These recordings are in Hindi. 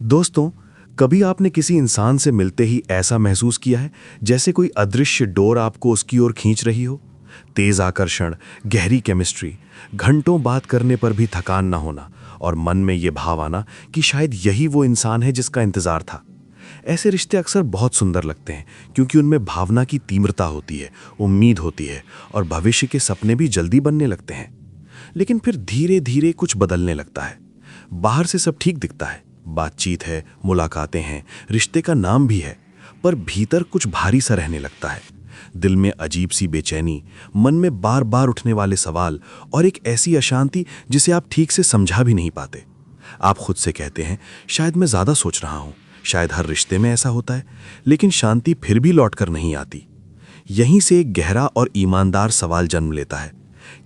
दोस्तों, कभी आपने किसी इंसान से मिलते ही ऐसा महसूस किया है जैसे कोई अदृश्य डोर आपको उसकी ओर खींच रही हो? तेज आकर्षण, गहरी केमिस्ट्री, घंटों बात करने पर भी थकान ना होना और मन में ये भाव आना कि शायद यही वो इंसान है जिसका इंतजार था। ऐसे रिश्ते अक्सर बहुत सुंदर लगते हैं क्योंकि उनमें भावना की तीव्रता होती है, उम्मीद होती है और भविष्य के सपने भी जल्दी बनने लगते हैं। लेकिन फिर धीरे धीरे कुछ बदलने लगता है। बाहर से सब ठीक दिखता है, बातचीत है, मुलाकातें हैं, रिश्ते का नाम भी है, पर भीतर कुछ भारी सा रहने लगता है। दिल में अजीब सी बेचैनी, मन में बार बार उठने वाले सवाल और एक ऐसी अशांति जिसे आप ठीक से समझा भी नहीं पाते। आप खुद से कहते हैं, शायद मैं ज़्यादा सोच रहा हूँ, शायद हर रिश्ते में ऐसा होता है, लेकिन शांति फिर भी लौट कर नहीं आती। यहीं से एक गहरा और ईमानदार सवाल जन्म लेता है,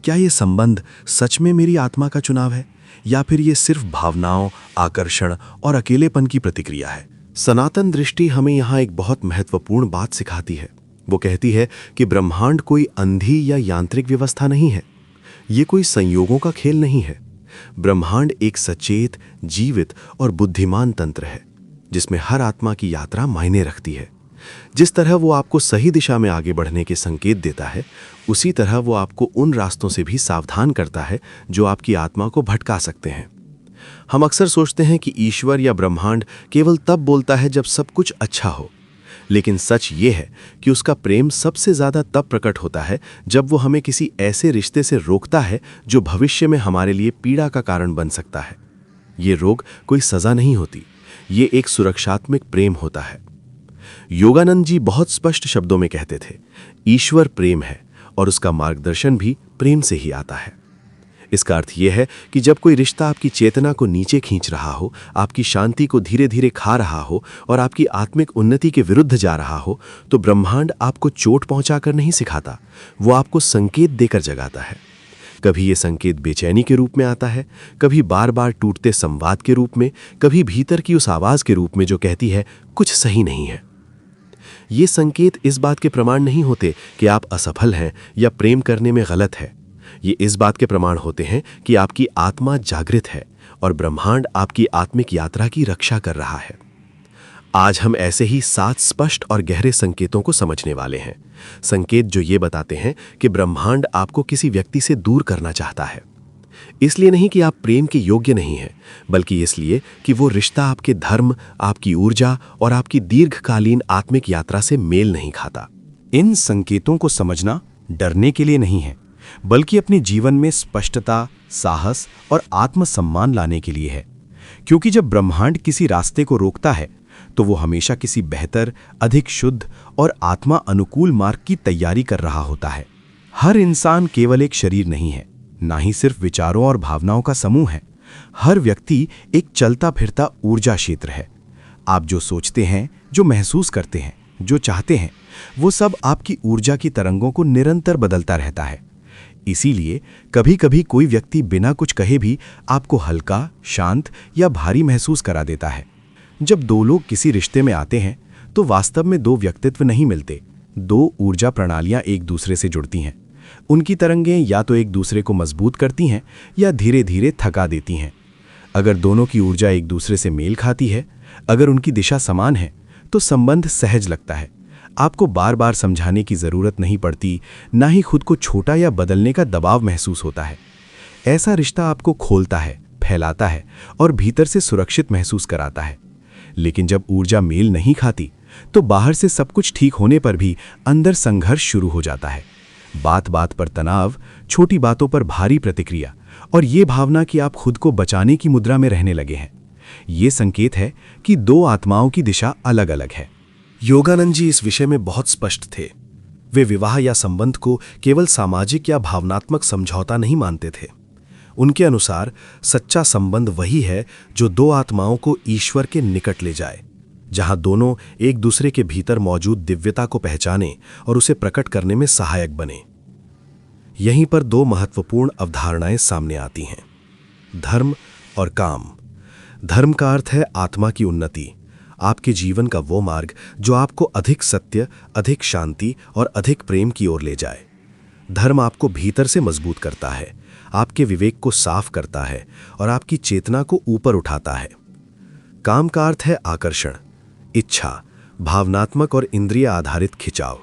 क्या ये संबंध सच में मेरी आत्मा का चुनाव है या फिर ये सिर्फ भावनाओं, आकर्षण और अकेलेपन की प्रतिक्रिया है? सनातन दृष्टि हमें यहाँ एक बहुत महत्वपूर्ण बात सिखाती है। वो कहती है कि ब्रह्मांड कोई अंधी या यांत्रिक व्यवस्था नहीं है, ये कोई संयोगों का खेल नहीं है। ब्रह्मांड एक सचेत, जीवित और बुद्धिमान तंत्र है जिसमें हर आत्मा की यात्रा मायने रखती है। जिस तरह वो आपको सही दिशा में आगे बढ़ने के संकेत देता है, उसी तरह वो आपको उन रास्तों से भी सावधान करता है जो आपकी आत्मा को भटका सकते हैं। हम अक्सर सोचते हैं कि ईश्वर या ब्रह्मांड केवल तब बोलता है जब सब कुछ अच्छा हो, लेकिन सच ये है कि उसका प्रेम सबसे ज़्यादा तब प्रकट होता है जब वो हमें किसी ऐसे रिश्ते से रोकता है जो भविष्य में हमारे लिए पीड़ा का कारण बन सकता है। ये रोक कोई सज़ा नहीं होती, ये एक सुरक्षात्मक प्रेम होता है। योगानंद जी बहुत स्पष्ट शब्दों में कहते थे, ईश्वर प्रेम है और उसका मार्गदर्शन भी प्रेम से ही आता है। इसका अर्थ यह है कि जब कोई रिश्ता आपकी चेतना को नीचे खींच रहा हो, आपकी शांति को धीरे धीरे खा रहा हो और आपकी आत्मिक उन्नति के विरुद्ध जा रहा हो, तो ब्रह्मांड आपको चोट पहुंचाकर नहीं सिखाता, वो आपको संकेत देकर जगाता है। कभी ये संकेत बेचैनी के रूप में आता है, कभी बार बार टूटते संवाद के रूप में, कभी भीतर की उस आवाज़ के रूप में जो कहती है कुछ सही नहीं है। ये संकेत इस बात के प्रमाण नहीं होते कि आप असफल हैं या प्रेम करने में गलत है। ये इस बात के प्रमाण होते हैं कि आपकी आत्मा जागृत है और ब्रह्मांड आपकी आत्मिक यात्रा की रक्षा कर रहा है। आज हम ऐसे ही 7 स्पष्ट और गहरे संकेतों को समझने वाले हैं। संकेत जो ये बताते हैं कि ब्रह्मांड आपको किसी व्यक्ति से दूर करना चाहता है। इसलिए नहीं कि आप प्रेम के योग्य नहीं हैं, बल्कि इसलिए कि वो रिश्ता आपके धर्म, आपकी ऊर्जा और आपकी दीर्घकालीन आत्मिक यात्रा से मेल नहीं खाता। इन संकेतों को समझना डरने के लिए नहीं है, बल्कि अपने जीवन में स्पष्टता, साहस और आत्मसम्मान लाने के लिए है। क्योंकि जब ब्रह्मांड किसी रास्ते को रोकता है, तो वो हमेशा किसी बेहतर, अधिक शुद्ध और आत्मा अनुकूल मार्ग की तैयारी कर रहा होता है। हर इंसान केवल एक शरीर नहीं है, ना ही सिर्फ विचारों और भावनाओं का समूह है। हर व्यक्ति एक चलता फिरता ऊर्जा क्षेत्र है। आप जो सोचते हैं, जो महसूस करते हैं, जो चाहते हैं, वो सब आपकी ऊर्जा की तरंगों को निरंतर बदलता रहता है। इसीलिए कभी कभी कोई व्यक्ति बिना कुछ कहे भी आपको हल्का, शांत या भारी महसूस करा देता है। जब दो लोग किसी रिश्ते में आते हैं, तो वास्तव में दो व्यक्तित्व नहीं मिलते, दो ऊर्जा प्रणालियां एक दूसरे से जुड़ती हैं। उनकी तरंगें या तो एक दूसरे को मजबूत करती हैं या धीरे धीरे थका देती हैं। अगर दोनों की ऊर्जा एक दूसरे से मेल खाती है, अगर उनकी दिशा समान है, तो संबंध सहज लगता है। आपको बार बार समझाने की ज़रूरत नहीं पड़ती, ना ही खुद को छोटा या बदलने का दबाव महसूस होता है। ऐसा रिश्ता आपको खोलता है, फैलाता है और भीतर से सुरक्षित महसूस कराता है। लेकिन जब ऊर्जा मेल नहीं खाती, तो बाहर से सब कुछ ठीक होने पर भी अंदर संघर्ष शुरू हो जाता है। बात बात पर तनाव, छोटी बातों पर भारी प्रतिक्रिया और ये भावना कि आप खुद को बचाने की मुद्रा में रहने लगे हैं। ये संकेत है कि दो आत्माओं की दिशा अलग अलग है। योगानंद जी इस विषय में बहुत स्पष्ट थे। वे विवाह या संबंध को केवल सामाजिक या भावनात्मक समझौता नहीं मानते थे। उनके अनुसार सच्चा संबंध वही है जो दो आत्माओं को ईश्वर के निकट ले जाए, जहां दोनों एक दूसरे के भीतर मौजूद दिव्यता को पहचाने और उसे प्रकट करने में सहायक बने। यहीं पर दो महत्वपूर्ण अवधारणाएं सामने आती हैं, धर्म और काम। धर्म का अर्थ है आत्मा की उन्नति, आपके जीवन का वो मार्ग जो आपको अधिक सत्य, अधिक शांति और अधिक प्रेम की ओर ले जाए। धर्म आपको भीतर से मजबूत करता है, आपके विवेक को साफ करता है और आपकी चेतना को ऊपर उठाता है। काम का अर्थ है आकर्षण, इच्छा, भावनात्मक और इंद्रिय आधारित खिंचाव।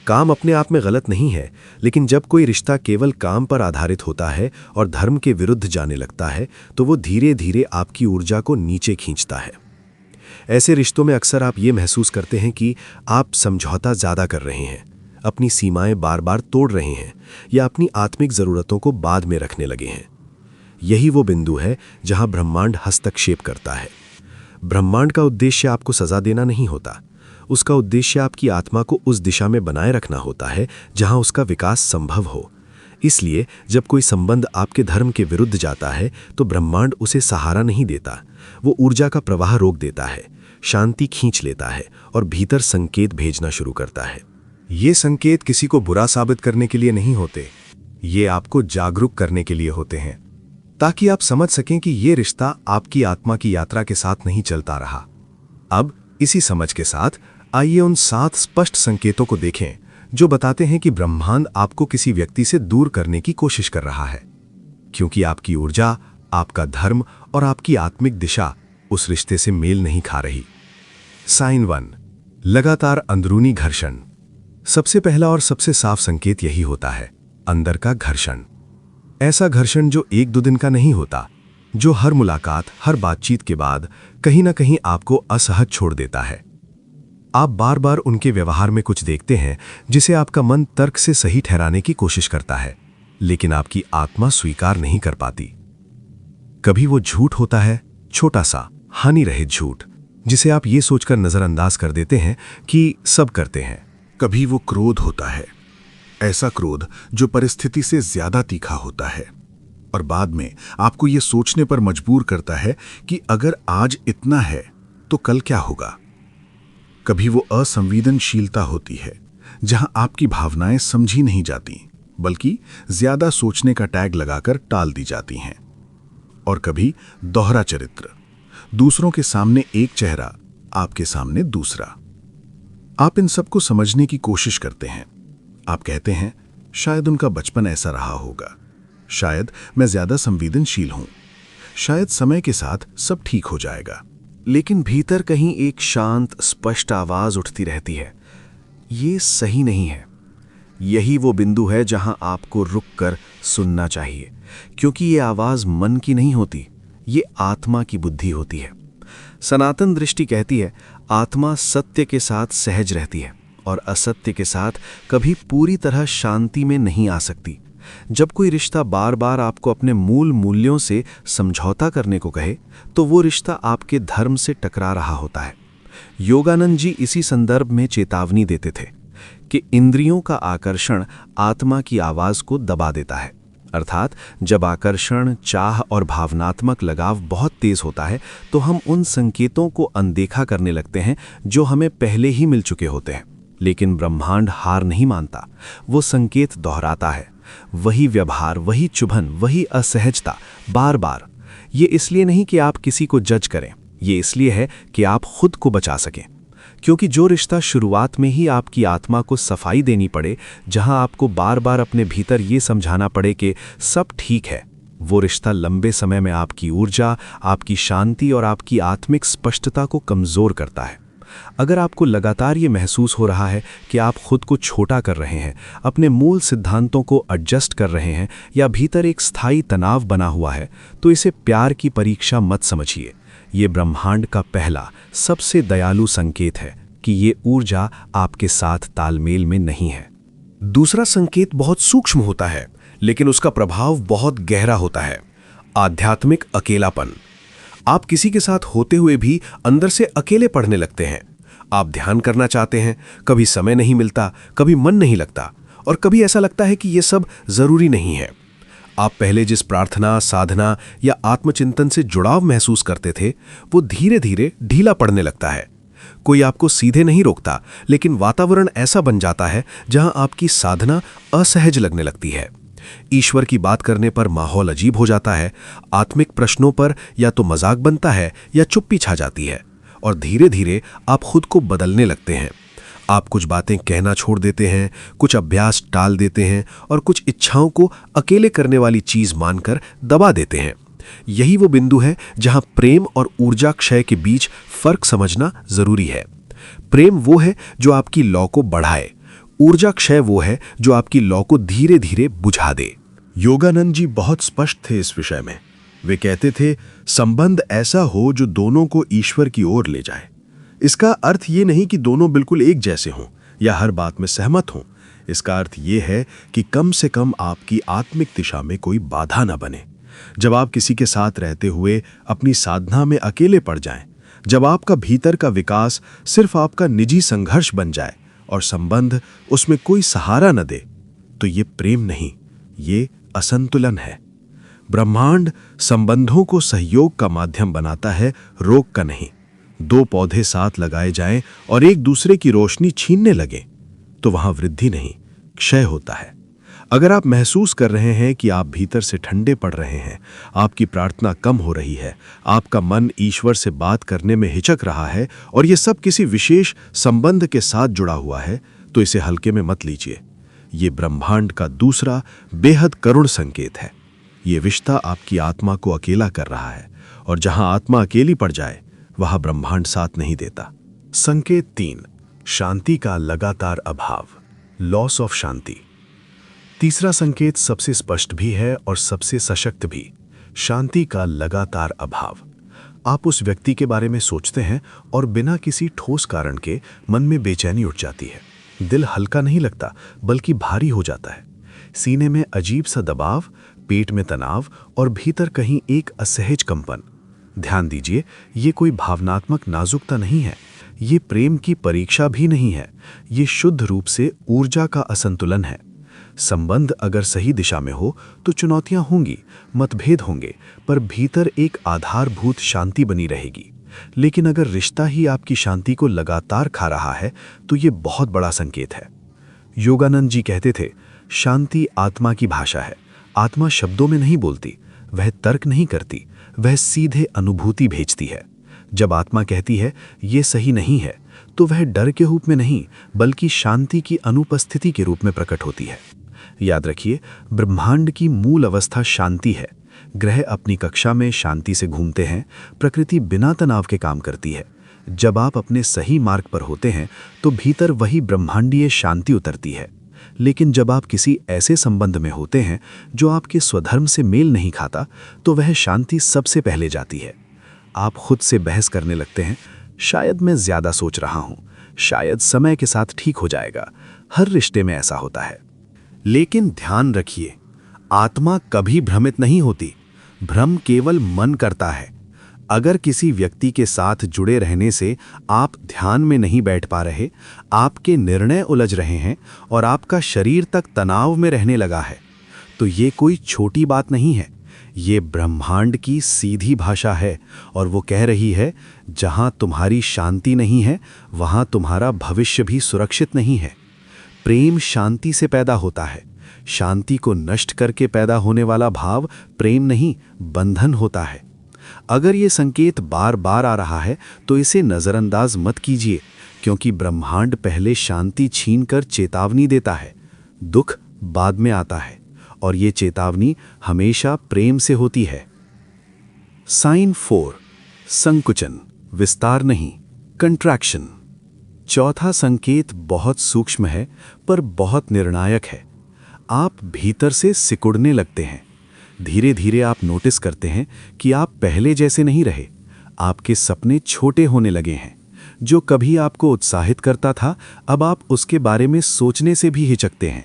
काम अपने आप में गलत नहीं है, लेकिन जब कोई रिश्ता केवल काम पर आधारित होता है और धर्म के विरुद्ध जाने लगता है तो वो धीरे धीरे आपकी ऊर्जा को नीचे खींचता है। ऐसे रिश्तों में अक्सर आप ये महसूस करते हैं कि आप समझौता ज़्यादा कर रहे हैं, अपनी सीमाएं बार बार तोड़ रहे हैं या अपनी आत्मिक ज़रूरतों को बाद में रखने लगे हैं। यही वो बिंदु है जहां ब्रह्मांड हस्तक्षेप करता है। ब्रह्मांड का उद्देश्य आपको सजा देना नहीं होता, उसका उद्देश्य आपकी आत्मा को उस दिशा में बनाए रखना होता है जहां उसका विकास संभव हो। इसलिए जब कोई संबंध आपके धर्म के विरुद्ध जाता है तो ब्रह्मांड उसे सहारा नहीं देता, वो ऊर्जा का प्रवाह रोक देता है, शांति खींच लेता है और भीतर संकेत भेजना शुरू करता है। ये संकेत किसी को बुरा साबित करने के लिए नहीं होते, ये आपको जागरूक करने के लिए होते हैं, ताकि आप समझ सकें कि ये रिश्ता आपकी आत्मा की यात्रा के साथ नहीं चलता रहा। अब इसी समझ के साथ आइए उन 7 स्पष्ट संकेतों को देखें जो बताते हैं कि ब्रह्मांड आपको किसी व्यक्ति से दूर करने की कोशिश कर रहा है, क्योंकि आपकी ऊर्जा, आपका धर्म और आपकी आत्मिक दिशा उस रिश्ते से मेल नहीं खा रही। साइन 1, लगातार अंदरूनी घर्षण। सबसे पहला और सबसे साफ संकेत यही होता है, अंदर का घर्षण। ऐसा घर्षण जो 1-2 दिन का नहीं होता, जो हर मुलाकात, हर बातचीत के बाद कहीं ना कहीं आपको असहज छोड़ देता है। आप बार बार उनके व्यवहार में कुछ देखते हैं जिसे आपका मन तर्क से सही ठहराने की कोशिश करता है, लेकिन आपकी आत्मा स्वीकार नहीं कर पाती। कभी वो झूठ होता है, छोटा सा हानि रहित झूठ, जिसे आप ये सोचकर नजरअंदाज कर देते हैं कि सब करते हैं। कभी वो क्रोध होता है, ऐसा क्रोध जो परिस्थिति से ज्यादा तीखा होता है और बाद में आपको ये सोचने पर मजबूर करता है कि अगर आज इतना है तो कल क्या होगा। कभी वो असंवेदनशीलता होती है, जहां आपकी भावनाएं समझी नहीं जाती, बल्कि ज्यादा सोचने का टैग लगाकर टाल दी जाती हैं। और कभी दोहरा चरित्र, दूसरों के सामने एक चेहरा, आपके सामने दूसरा। आप इन सबको समझने की कोशिश करते हैं। आप कहते हैं, शायद उनका बचपन ऐसा रहा होगा, शायद मैं ज्यादा संवेदनशील हूं, शायद समय के साथ सब ठीक हो जाएगा। लेकिन भीतर कहीं एक शांत, स्पष्ट आवाज उठती रहती है, ये सही नहीं है। यही वो बिंदु है जहां आपको रुककर सुनना चाहिए, क्योंकि ये आवाज मन की नहीं होती, ये आत्मा की बुद्धि होती है। सनातन दृष्टि कहती है, आत्मा सत्य के साथ सहज रहती है और असत्य के साथ कभी पूरी तरह शांति में नहीं आ सकती। जब कोई रिश्ता बार बार आपको अपने मूल मूल्यों से समझौता करने को कहे, तो वो रिश्ता आपके धर्म से टकरा रहा होता है। योगानंद जी इसी संदर्भ में चेतावनी देते थे कि इंद्रियों का आकर्षण आत्मा की आवाज को दबा देता है। अर्थात जब आकर्षण, चाह और भावनात्मक लगाव बहुत तेज होता है तो हम उन संकेतों को अनदेखा करने लगते हैं जो हमें पहले ही मिल चुके होते हैं। लेकिन ब्रह्मांड हार नहीं मानता, वो संकेत दोहराता है। वही व्यवहार, वही चुभन, वही असहजता बार बार। ये इसलिए नहीं कि आप किसी को जज करें, ये इसलिए है कि आप खुद को बचा सकें। क्योंकि जो रिश्ता शुरुआत में ही आपकी आत्मा को सफाई देनी पड़े, जहां आपको बार बार अपने भीतर ये समझाना पड़े कि सब ठीक है, वो रिश्ता लंबे समय में आपकी ऊर्जा, आपकी शांति और आपकी आत्मिक स्पष्टता को कमज़ोर करता है। अगर आपको लगातार ये महसूस हो रहा है कि आप खुद को छोटा कर रहे हैं, अपने मूल सिद्धांतों को एडजस्ट कर रहे हैं या भीतर एक स्थायी तनाव बना हुआ है, तो इसे प्यार की परीक्षा मत समझिए। ये ब्रह्मांड का पहला, सबसे दयालु संकेत है कि ये ऊर्जा आपके साथ तालमेल में नहीं है। दूसरा संकेत बहुत सूक्ष्म होता है, लेकिन उसका प्रभाव बहुत गहरा होता है। आध्यात्मिक अकेलापन। आप किसी के साथ होते हुए भी अंदर से अकेले पढ़ने लगते हैं। आप ध्यान करना चाहते हैं, कभी समय नहीं मिलता, कभी मन नहीं लगता, और कभी ऐसा लगता है कि ये सब जरूरी नहीं है। आप पहले जिस प्रार्थना, साधना या आत्मचिंतन से जुड़ाव महसूस करते थे, वो धीरे धीरे ढीला पड़ने लगता है। कोई आपको सीधे नहीं रोकता, लेकिन वातावरण ऐसा बन जाता है जहां आपकी साधना असहज लगने लगती है। ईश्वर की बात करने पर माहौल अजीब हो जाता है। आत्मिक प्रश्नों पर या तो मजाक बनता है या चुप्पी छा जाती है, और धीरे धीरे आप खुद को बदलने लगते हैं। आप कुछ बातें कहना छोड़ देते हैं, कुछ अभ्यास टाल देते हैं और कुछ इच्छाओं को अकेले करने वाली चीज मानकर दबा देते हैं। यही वो बिंदु है जहां प्रेम और ऊर्जा क्षय के बीच फर्क समझना जरूरी है। प्रेम वो है जो आपकी लौ को बढ़ाए, ऊर्जा क्षय वो है जो आपकी लौ को धीरे धीरे बुझा दे। योगानंद जी बहुत स्पष्ट थे इस विषय में। वे कहते थे, संबंध ऐसा हो जो दोनों को ईश्वर की ओर ले जाए। इसका अर्थ ये नहीं कि दोनों बिल्कुल एक जैसे हों या हर बात में सहमत हों। इसका अर्थ ये है कि कम से कम आपकी आत्मिक दिशा में कोई बाधा न बने। जब आप किसी के साथ रहते हुए अपनी साधना में अकेले पड़ जाएं, जब आपका भीतर का विकास सिर्फ आपका निजी संघर्ष बन जाए और संबंध उसमें कोई सहारा न दे, तो ये प्रेम नहीं, ये असंतुलन है। ब्रह्मांड संबंधों को सहयोग का माध्यम बनाता है, रोक का नहीं। दो पौधे साथ लगाए जाएं और एक दूसरे की रोशनी छीनने लगे तो वहां वृद्धि नहीं, क्षय होता है। अगर आप महसूस कर रहे हैं कि आप भीतर से ठंडे पड़ रहे हैं, आपकी प्रार्थना कम हो रही है, आपका मन ईश्वर से बात करने में हिचक रहा है और ये सब किसी विशेष संबंध के साथ जुड़ा हुआ है, तो इसे हल्के में मत लीजिए। ये ब्रह्मांड का दूसरा बेहद करुण संकेत है। ये रिश्ता आपकी आत्मा को अकेला कर रहा है और जहां आत्मा अकेली पड़ जाए वहां ब्रह्मांड साथ नहीं देता। संकेत 3, शांति का लगातार अभाव, लॉस ऑफ शांति। तीसरा संकेत सबसे स्पष्ट भी है और सबसे सशक्त भी, शांति का लगातार अभाव। आप उस व्यक्ति के बारे में सोचते हैं और बिना किसी ठोस कारण के मन में बेचैनी उठ जाती है। दिल हल्का नहीं लगता बल्कि भारी हो जाता है। सीने में अजीब सा दबाव, पेट में तनाव और भीतर कहीं एक असहज कंपन। ध्यान दीजिए, ये कोई भावनात्मक नाजुकता नहीं है, ये प्रेम की परीक्षा भी नहीं है, ये शुद्ध रूप से ऊर्जा का असंतुलन है। संबंध अगर सही दिशा में हो तो चुनौतियां होंगी, मतभेद होंगे, पर भीतर एक आधारभूत शांति बनी रहेगी। लेकिन अगर रिश्ता ही आपकी शांति को लगातार खा रहा है तो ये बहुत बड़ा संकेत है। योगानंद जी कहते थे, शांति आत्मा की भाषा है। आत्मा शब्दों में नहीं बोलती, वह तर्क नहीं करती, वह सीधे अनुभूति भेजती है। जब आत्मा कहती है ये सही नहीं है, तो वह डर के रूप में नहीं बल्कि शांति की अनुपस्थिति के रूप में प्रकट होती है। याद रखिए, ब्रह्मांड की मूल अवस्था शांति है। ग्रह अपनी कक्षा में शांति से घूमते हैं, प्रकृति बिना तनाव के काम करती है। जब आप अपने सही मार्ग पर होते हैं तो भीतर वही ब्रह्मांडीय शांति उतरती है। लेकिन जब आप किसी ऐसे संबंध में होते हैं जो आपके स्वधर्म से मेल नहीं खाता, तो वह शांति सबसे पहले जाती है। आप खुद से बहस करने लगते हैं, शायद मैं ज्यादा सोच रहा हूं, शायद समय के साथ ठीक हो जाएगा। हर रिश्ते में ऐसा होता है। लेकिन ध्यान रखिए, आत्मा कभी भ्रमित नहीं होती, भ्रम केवल मन करता है। अगर किसी व्यक्ति के साथ जुड़े रहने से आप ध्यान में नहीं बैठ पा रहे, आपके निर्णय उलझ रहे हैं और आपका शरीर तक तनाव में रहने लगा है, तो ये कोई छोटी बात नहीं है। ये ब्रह्मांड की सीधी भाषा है और वो कह रही है, जहां तुम्हारी शांति नहीं है वहां तुम्हारा भविष्य भी सुरक्षित नहीं है। प्रेम शांति से पैदा होता है। शांति को नष्ट करके पैदा होने वाला भाव प्रेम नहीं, बंधन होता है। अगर ये संकेत बार बार आ रहा है तो इसे नज़रअंदाज मत कीजिए, क्योंकि ब्रह्मांड पहले शांति छीनकर चेतावनी देता है। दुख बाद में आता है और ये चेतावनी हमेशा प्रेम से होती है। साइन 4, संकुचन, विस्तार नहीं, कंट्रैक्शन। चौथा संकेत बहुत सूक्ष्म है पर बहुत निर्णायक है। आप भीतर से सिकुड़ने लगते हैं। धीरे धीरे आप नोटिस करते हैं कि आप पहले जैसे नहीं रहे। आपके सपने छोटे होने लगे हैं। जो कभी आपको उत्साहित करता था, अब आप उसके बारे में सोचने से भी हिचकते हैं।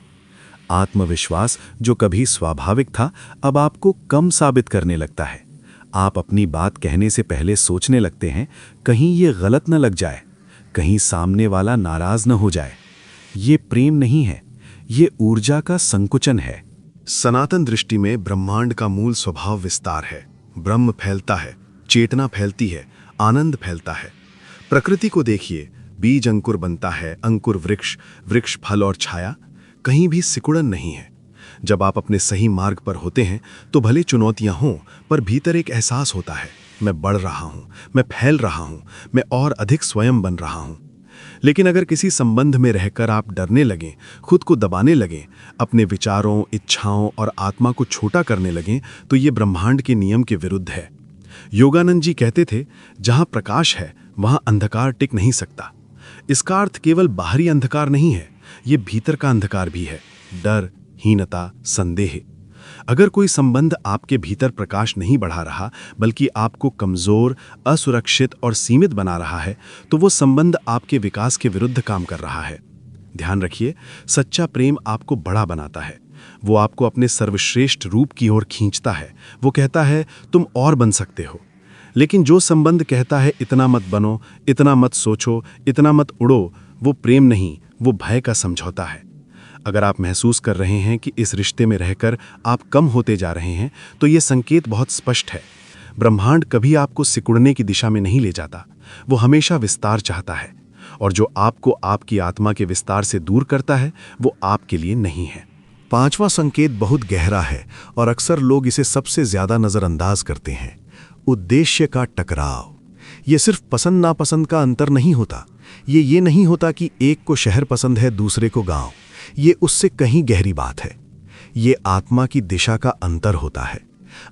आत्मविश्वास जो कभी स्वाभाविक था, अब आपको कम साबित करने लगता है। आप अपनी बात कहने से पहले सोचने लगते हैं, कहीं ये गलत न लग जाए, कहीं सामने वाला नाराज न हो जाए। ये प्रेम नहीं है, ये ऊर्जा का संकुचन है। सनातन दृष्टि में ब्रह्मांड का मूल स्वभाव विस्तार है। ब्रह्म फैलता है, चेतना फैलती है, आनंद फैलता है। प्रकृति को देखिए, बीज अंकुर बनता है, अंकुर वृक्ष, वृक्ष फल और छाया। कहीं भी सिकुड़न नहीं है। जब आप अपने सही मार्ग पर होते हैं तो भले चुनौतियां हों, पर भीतर एक एहसास होता है, मैं बढ़ रहा हूं, मैं फैल रहा हूं, मैं और अधिक स्वयं बन रहा हूं। लेकिन अगर किसी संबंध में रहकर आप डरने लगें, खुद को दबाने लगें, अपने विचारों, इच्छाओं और आत्मा को छोटा करने लगें, तो ये ब्रह्मांड के नियम के विरुद्ध है। योगानंद जी कहते थे, जहां प्रकाश है वहां अंधकार टिक नहीं सकता। इसका अर्थ केवल बाहरी अंधकार नहीं है, ये भीतर का अंधकार भी है, डर, हीनता, संदेह। अगर कोई संबंध आपके भीतर प्रकाश नहीं बढ़ा रहा, बल्कि आपको कमजोर, असुरक्षित और सीमित बना रहा है, तो वो संबंध आपके विकास के विरुद्ध काम कर रहा है। ध्यान रखिए, सच्चा प्रेम आपको बड़ा बनाता है। वो आपको अपने सर्वश्रेष्ठ रूप की ओर खींचता है। वो कहता है, तुम और बन सकते हो। लेकिन जो संबंध कहता है, इतना मत बनो, इतना मत सोचो, इतना मत उड़ो, वो प्रेम नहीं, वो भय का समझौता है। अगर आप महसूस कर रहे हैं कि इस रिश्ते में रहकर आप कम होते जा रहे हैं, तो ये संकेत बहुत स्पष्ट है। ब्रह्मांड कभी आपको सिकुड़ने की दिशा में नहीं ले जाता। वो हमेशा विस्तार चाहता है, और जो आपको आपकी आत्मा के विस्तार से दूर करता है, वो आपके लिए नहीं है। 5वां संकेत बहुत गहरा है और अक्सर लोग इसे सबसे ज्यादा नजरअंदाज करते हैं। उद्देश्य का टकराव। ये सिर्फ पसंद नापसंद का अंतर नहीं होता। ये नहीं होता कि एक को शहर पसंद है, दूसरे को गांव। ये उससे कहीं गहरी बात है। ये आत्मा की दिशा का अंतर होता है।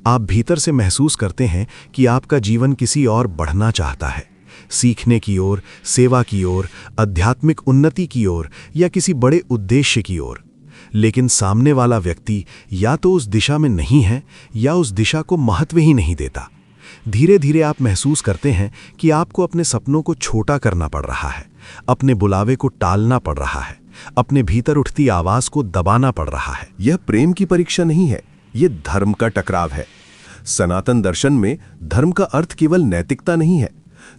आप भीतर से महसूस करते हैं कि आपका जीवन किसी और बढ़ना चाहता है, सीखने की ओर, सेवा की ओर, आध्यात्मिक उन्नति की ओर, या किसी बड़े उद्देश्य की ओर। लेकिन सामने वाला व्यक्ति या तो उस दिशा में नहीं है, या उस दिशा को महत्व ही नहीं देता। धीरे धीरे आप महसूस करते हैं कि आपको अपने सपनों को छोटा करना पड़ रहा है, अपने बुलावे को टालना पड़ रहा है, अपने भीतर उठती आवाज को दबाना पड़ रहा है। यह प्रेम की परीक्षा नहीं है, यह धर्म का टकराव है। सनातन दर्शन में धर्म का अर्थ केवल नैतिकता नहीं है।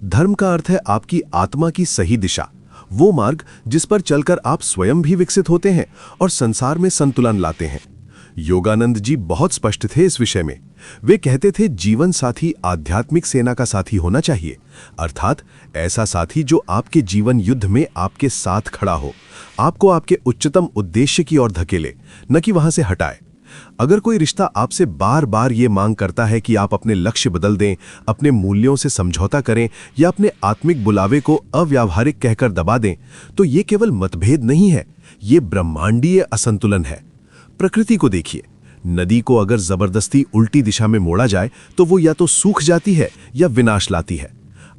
धर्म का अर्थ है आपकी आत्मा की सही दिशा, वो मार्ग जिस पर चलकर आप स्वयं भी विकसित होते हैं और संसार में संतुलन लाते हैं। योगानंद जी बहुत स्पष्ट थे इस विषय में। वे कहते थे, जीवन साथी आध्यात्मिक सेना का साथी होना चाहिए, अर्थात ऐसा साथी जो आपके जीवन युद्ध में आपके साथ खड़ा हो, आपको आपके उच्चतम उद्देश्य की ओर धकेले, न कि वहां से हटाए। अगर कोई रिश्ता आपसे बार बार ये मांग करता है कि आप अपने लक्ष्य बदल दें, अपने मूल्यों से समझौता करें या अपने आत्मिक बुलावे को अव्यावहारिक कहकर दबा दें, तो ये केवल मतभेद नहीं है, ये ब्रह्मांडीय असंतुलन है। प्रकृति को देखिए, नदी को अगर जबरदस्ती उल्टी दिशा में मोड़ा जाए तो वो या तो सूख जाती है या विनाश लाती है।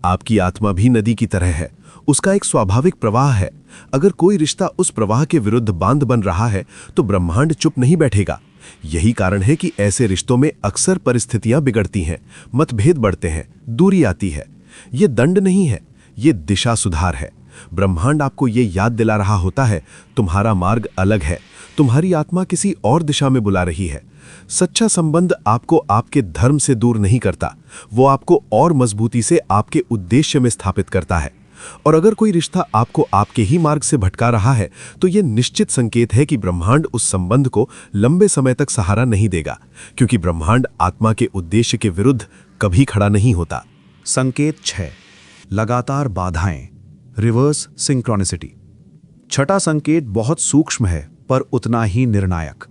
आपकी आत्मा भी नदी की तरह है, उसका एक स्वाभाविक प्रवाह है। अगर कोई रिश्ता उस प्रवाह के विरुद्ध बांध बन रहा है तो ब्रह्मांड चुप नहीं बैठेगा। यही कारण है कि ऐसे रिश्तों में अक्सर परिस्थितियां बिगड़ती हैं, मतभेद बढ़ते हैं, दूरी आती है। ये दंड नहीं है, ये दिशा सुधार है। ब्रह्मांड आपको ये याद दिला रहा होता है, तुम्हारा मार्ग अलग है, तुम्हारी आत्मा किसी और दिशा में बुला रही है। सच्चा संबंध आपको आपके धर्म से दूर नहीं करता, वो आपको और मजबूती से आपके उद्देश्य में स्थापित करता है। और अगर कोई रिश्ता आपको आपके ही मार्ग से भटका रहा है, तो यह निश्चित संकेत है कि ब्रह्मांड उस संबंध को लंबे समय तक सहारा नहीं देगा, क्योंकि ब्रह्मांड आत्मा के उद्देश्य के विरुद्ध कभी खड़ा नहीं होता। संकेत 6, लगातार बाधाएं, रिवर्स सिंक्रोनिसिटी। छठा संकेत बहुत सूक्ष्म है पर उतना ही निर्णायक।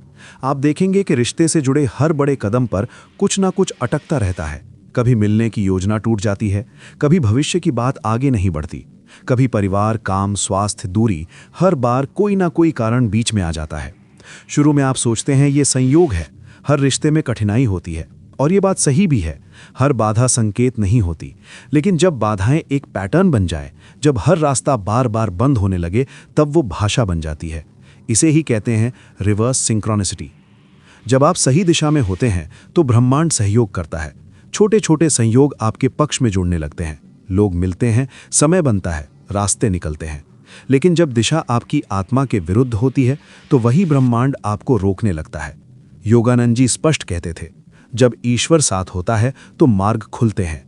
आप देखेंगे कि रिश्ते से जुड़े हर बड़े कदम पर कुछ ना कुछ अटकता रहता है। कभी मिलने की योजना टूट जाती है, कभी भविष्य की बात आगे नहीं बढ़ती, कभी परिवार, काम, स्वास्थ्य, दूरी, हर बार कोई ना कोई कारण बीच में आ जाता है। शुरू में आप सोचते हैं ये संयोग है, हर रिश्ते में कठिनाई होती है, और ये बात सही भी है, हर बाधा संकेत नहीं होती। लेकिन जब बाधाएं एक पैटर्न बन जाए, जब हर रास्ता बार बार बंद होने लगे, तब वो भाषा बन जाती है। इसे ही कहते हैं रिवर्स सिंक्रोनिसिटी। जब आप सही दिशा में होते हैं तो ब्रह्मांड सहयोग करता है। छोटे छोटे संयोग आपके पक्ष में जुड़ने लगते हैं, लोग मिलते हैं, समय बनता है, रास्ते निकलते हैं। लेकिन जब दिशा आपकी आत्मा के विरुद्ध होती है तो वही ब्रह्मांड आपको रोकने लगता है। योगानंद जी स्पष्ट कहते थे, जब ईश्वर साथ होता है तो मार्ग खुलते हैं।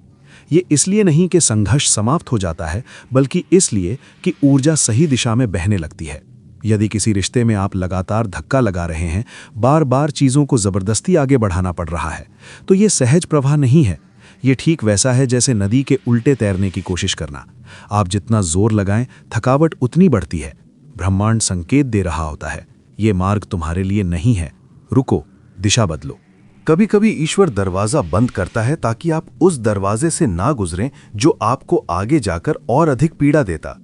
ये इसलिए नहीं कि संघर्ष समाप्त हो जाता है, बल्कि इसलिए कि ऊर्जा सही दिशा में बहने लगती है। यदि किसी रिश्ते में आप लगातार धक्का लगा रहे हैं, बार बार चीज़ों को ज़बरदस्ती आगे बढ़ाना पड़ रहा है, तो ये सहज प्रवाह नहीं है। ये ठीक वैसा है जैसे नदी के उल्टे तैरने की कोशिश करना। आप जितना जोर लगाएं, थकावट उतनी बढ़ती है। ब्रह्मांड संकेत दे रहा होता है, ये मार्ग तुम्हारे लिए नहीं है, रुको, दिशा बदलो। कभी कभी ईश्वर दरवाजा बंद करता है ताकि आप उस दरवाजे से ना गुजरें जो आपको आगे जाकर और अधिक पीड़ा देता।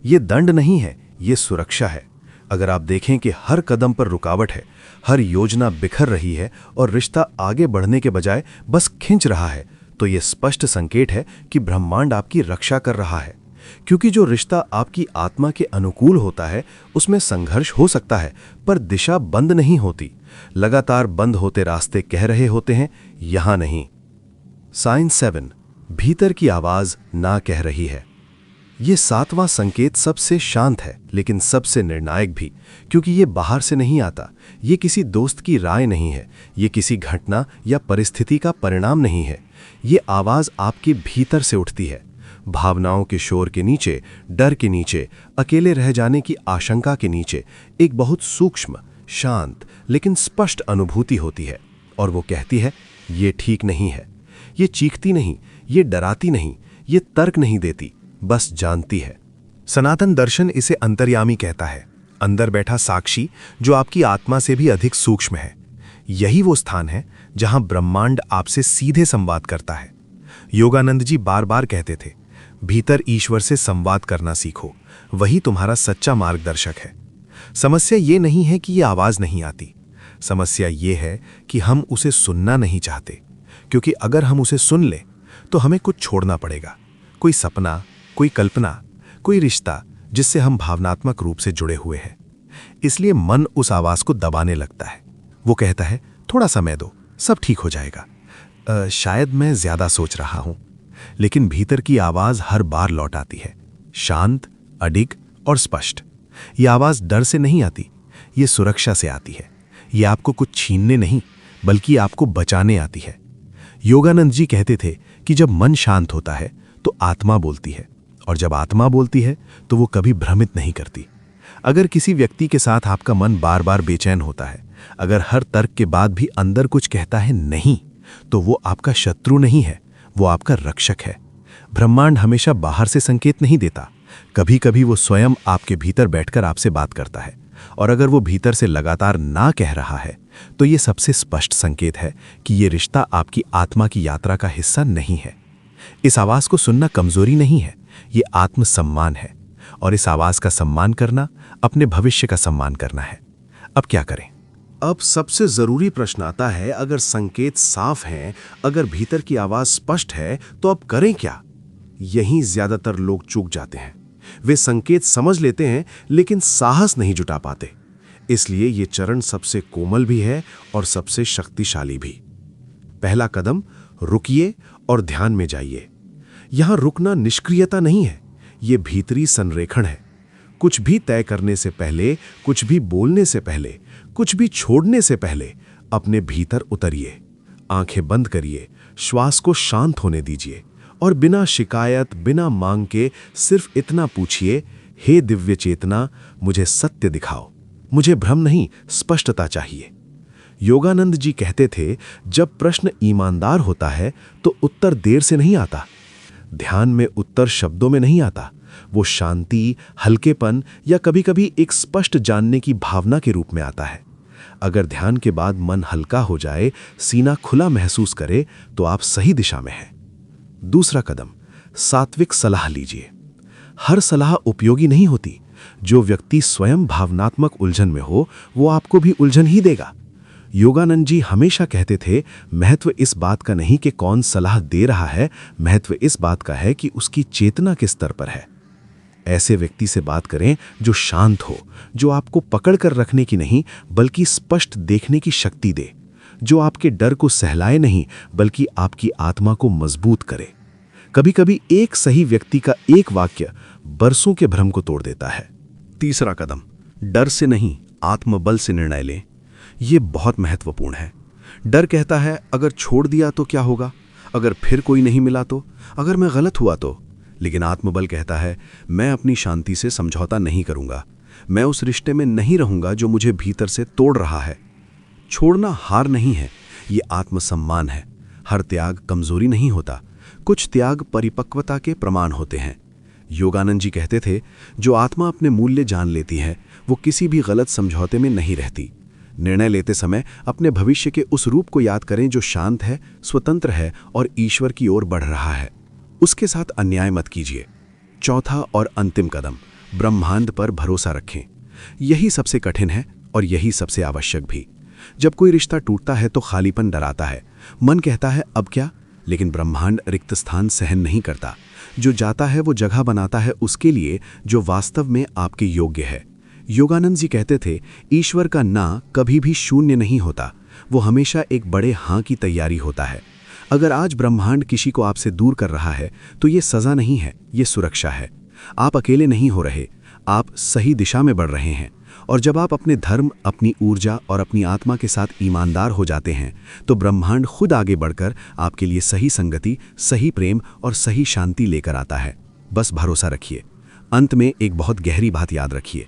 ये दंड नहीं है, ये सुरक्षा है। अगर आप देखें कि हर कदम पर रुकावट है, हर योजना बिखर रही है और रिश्ता आगे बढ़ने के बजाय बस खिंच रहा है, तो ये स्पष्ट संकेत है कि ब्रह्मांड आपकी रक्षा कर रहा है। क्योंकि जो रिश्ता आपकी आत्मा के अनुकूल होता है उसमें संघर्ष हो सकता है, पर दिशा बंद नहीं होती। लगातार बंद होते रास्ते कह रहे होते हैं, यहां नहीं। साइन 7, भीतर की आवाज ना कह रही है। ये 7वां संकेत सबसे शांत है लेकिन सबसे निर्णायक भी, क्योंकि ये बाहर से नहीं आता। ये किसी दोस्त की राय नहीं है, ये किसी घटना या परिस्थिति का परिणाम नहीं है। ये आवाज आपके भीतर से उठती है। भावनाओं के शोर के नीचे, डर के नीचे, अकेले रह जाने की आशंका के नीचे एक बहुत सूक्ष्म, शांत लेकिन स्पष्ट अनुभूति होती है, और वो कहती है, ये ठीक नहीं है। ये चीखती नहीं, ये डराती नहीं, ये तर्क नहीं देती, बस जानती है। सनातन दर्शन इसे अंतर्यामी कहता है, अंदर बैठा साक्षी जो आपकी आत्मा से भी अधिक सूक्ष्म है। यही वो स्थान है जहां ब्रह्मांड आपसे सीधे संवाद करता है। योगानंद जी बार बार कहते थे, भीतर ईश्वर से संवाद करना सीखो, वही तुम्हारा सच्चा मार्गदर्शक है। समस्या ये नहीं है कि ये आवाज नहीं आती, समस्या ये है कि हम उसे सुनना नहीं चाहते। क्योंकि अगर हम उसे सुन लें तो हमें कुछ छोड़ना पड़ेगा, कोई सपना, कोई कल्पना, कोई रिश्ता जिससे हम भावनात्मक रूप से जुड़े हुए हैं। इसलिए मन उस आवाज को दबाने लगता है। वो कहता है, थोड़ा समय दो, सब ठीक हो जाएगा। शायद मैं ज्यादा सोच रहा हूं। लेकिन भीतर की आवाज हर बार लौट आती है, शांत, अडिग और स्पष्ट। ये आवाज डर से नहीं आती, ये सुरक्षा से आती है। ये आपको कुछ छीनने नहीं बल्कि आपको बचाने आती है। योगानंद जी कहते थे कि जब मन शांत होता है तो आत्मा बोलती है, और जब आत्मा बोलती है तो वो कभी भ्रमित नहीं करती। अगर किसी व्यक्ति के साथ आपका मन बार बार बेचैन होता है, अगर हर तर्क के बाद भी अंदर कुछ कहता है नहीं, तो वो आपका शत्रु नहीं है, वो आपका रक्षक है। ब्रह्मांड हमेशा बाहर से संकेत नहीं देता, कभी कभी वो स्वयं आपके भीतर बैठकर आपसे बात करता है। और अगर वो भीतर से लगातार ना कह रहा है तो ये सबसे स्पष्ट संकेत है कि ये रिश्ता आपकी आत्मा की यात्रा का हिस्सा नहीं है। इस आवाज को सुनना कमजोरी नहीं है, ये आत्मसम्मान है, और इस आवाज का सम्मान करना अपने भविष्य का सम्मान करना है। अब क्या करें? अब सबसे जरूरी प्रश्न आता है, अगर संकेत साफ हैं, अगर भीतर की आवाज स्पष्ट है, तो अब करें क्या? यहीं ज्यादातर लोग चूक जाते हैं। वे संकेत समझ लेते हैं लेकिन साहस नहीं जुटा पाते। इसलिए ये चरण सबसे कोमल भी है और सबसे शक्तिशाली भी। पहला कदम, रुकिए और ध्यान में जाइए। यहां रुकना निष्क्रियता नहीं है, ये भीतरी संरेखण है। कुछ भी तय करने से पहले, कुछ भी बोलने से पहले, कुछ भी छोड़ने से पहले अपने भीतर उतरिए। आंखें बंद करिए, श्वास को शांत होने दीजिए और बिना शिकायत, बिना मांग के सिर्फ इतना पूछिए, हे दिव्य चेतना, मुझे सत्य दिखाओ, मुझे भ्रम नहीं, स्पष्टता चाहिए। योगानंद जी कहते थे, जब प्रश्न ईमानदार होता है तो उत्तर देर से नहीं आता। ध्यान में उत्तर शब्दों में नहीं आता, वो शांति, हल्केपन या कभी-कभी एक स्पष्ट जानने की भावना के रूप में आता है। अगर ध्यान के बाद मन हल्का हो जाए, सीना खुला महसूस करे, तो आप सही दिशा में हैं। दूसरा कदम, सात्विक सलाह लीजिए। हर सलाह उपयोगी नहीं होती। जो व्यक्ति स्वयं भावनात्मक उलझन में हो, वो आपको भी उलझन ही देगा। योगानंद जी हमेशा कहते थे, महत्व इस बात का नहीं कि कौन सलाह दे रहा है, महत्व इस बात का है कि उसकी चेतना किस स्तर पर है। ऐसे व्यक्ति से बात करें जो शांत हो, जो आपको पकड़ कर रखने की नहीं बल्कि स्पष्ट देखने की शक्ति दे, जो आपके डर को सहलाए नहीं बल्कि आपकी आत्मा को मजबूत करे। कभी-कभी एक सही व्यक्ति का एक वाक्य बरसों के भ्रम को तोड़ देता है। तीसरा कदम, डर से नहीं, आत्मबल से निर्णय लें। यह बहुत महत्वपूर्ण है। डर कहता है, अगर छोड़ दिया तो क्या होगा, अगर फिर कोई नहीं मिला तो, अगर मैं गलत हुआ तो। लेकिन आत्मबल कहता है, मैं अपनी शांति से समझौता नहीं करूंगा, मैं उस रिश्ते में नहीं रहूंगा जो मुझे भीतर से तोड़ रहा है। छोड़ना हार नहीं है, ये आत्मसम्मान है। हर त्याग कमजोरी नहीं होता, कुछ त्याग परिपक्वता के प्रमाण होते हैं। योगानंद जी कहते थे, जो आत्मा अपने मूल्य जान लेती है वो किसी भी गलत समझौते में नहीं रहती। निर्णय लेते समय अपने भविष्य के उस रूप को याद करें जो शांत है, स्वतंत्र है और ईश्वर की ओर बढ़ रहा है। उसके साथ अन्याय मत कीजिए। चौथा और अंतिम कदम, ब्रह्मांड पर भरोसा रखें। यही सबसे कठिन है और यही सबसे आवश्यक भी। जब कोई रिश्ता टूटता है तो खालीपन डराता है, मन कहता है अब क्या, लेकिन ब्रह्मांड रिक्त स्थान सहन नहीं करता। जो जाता है वो जगह बनाता है उसके लिए जो वास्तव में आपके योग्य है। योगानंद जी कहते थे, ईश्वर का ना कभी भी शून्य नहीं होता, वो हमेशा एक बड़े हाँ की तैयारी होता है। अगर आज ब्रह्मांड किसी को आपसे दूर कर रहा है तो ये सज़ा नहीं है, ये सुरक्षा है। आप अकेले नहीं हो रहे, आप सही दिशा में बढ़ रहे हैं। और जब आप अपने धर्म, अपनी ऊर्जा और अपनी आत्मा के साथ ईमानदार हो जाते हैं तो ब्रह्मांड खुद आगे बढ़कर आपके लिए सही संगति, सही प्रेम और सही शांति लेकर आता है। बस भरोसा रखिए। अंत में एक बहुत गहरी बात याद रखिए,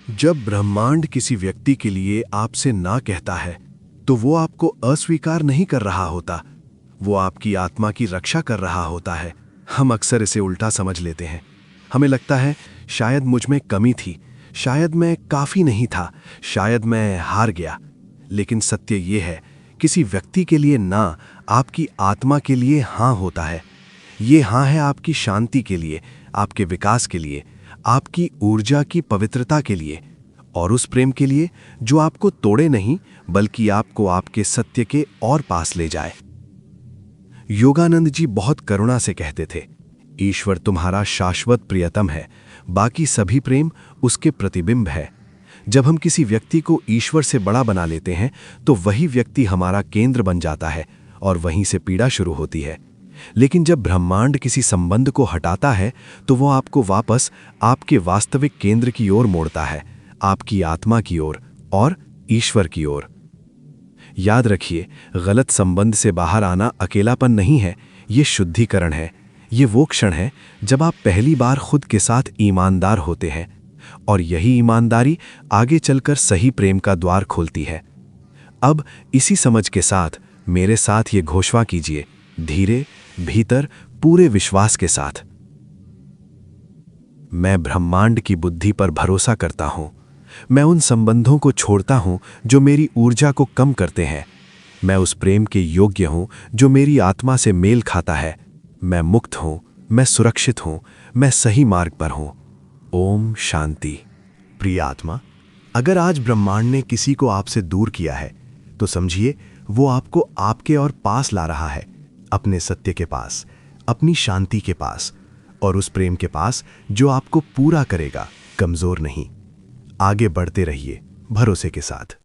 जब ब्रह्मांड किसी व्यक्ति के लिए आपसे ना कहता है तो वो आपको अस्वीकार नहीं कर रहा होता, वो आपकी आत्मा की रक्षा कर रहा होता है। हम अक्सर इसे उल्टा समझ लेते हैं। हमें लगता है शायद मुझ में कमी थी, शायद मैं काफ़ी नहीं था, शायद मैं हार गया। लेकिन सत्य ये है, किसी व्यक्ति के लिए ना आपकी आत्मा के लिए हाँ होता है। ये हाँ है आपकी शांति के लिए, आपके विकास के लिए, आपकी ऊर्जा की पवित्रता के लिए, और उस प्रेम के लिए जो आपको तोड़े नहीं बल्कि आपको आपके सत्य के और पास ले जाए। योगानंद जी बहुत करुणा से कहते थे, ईश्वर तुम्हारा शाश्वत प्रियतम है, बाकी सभी प्रेम उसके प्रतिबिंब है। जब हम किसी व्यक्ति को ईश्वर से बड़ा बना लेते हैं तो वही व्यक्ति हमारा केंद्र बन जाता है और वहीं से पीड़ा शुरू होती है। लेकिन जब ब्रह्मांड किसी संबंध को हटाता है तो वो आपको वापस आपके वास्तविक केंद्र की ओर मोड़ता है, आपकी आत्मा की ओर और ईश्वर की ओर। याद रखिए, गलत संबंध से बाहर आना अकेलापन नहीं है, ये शुद्धिकरण है। ये वो क्षण है जब आप पहली बार खुद के साथ ईमानदार होते हैं, और यही ईमानदारी आगे चलकर सही प्रेम का द्वार खोलती है। अब इसी समझ के साथ मेरे साथ ये घोषणा कीजिए, धीरे, भीतर, पूरे विश्वास के साथ, मैं ब्रह्मांड की बुद्धि पर भरोसा करता हूं। मैं उन संबंधों को छोड़ता हूं जो मेरी ऊर्जा को कम करते हैं। मैं उस प्रेम के योग्य हूं जो मेरी आत्मा से मेल खाता है। मैं मुक्त हूं, मैं सुरक्षित हूं, मैं सही मार्ग पर हूं। ओम शांति। प्रिय आत्मा, अगर आज ब्रह्मांड ने किसी को आपसे दूर किया है तो समझिए वो आपको आपके और पास ला रहा है, अपने सत्य के पास, अपनी शांति के पास, और उस प्रेम के पास जो आपको पूरा करेगा, कमजोर नहीं। आगे बढ़ते रहिए भरोसे के साथ।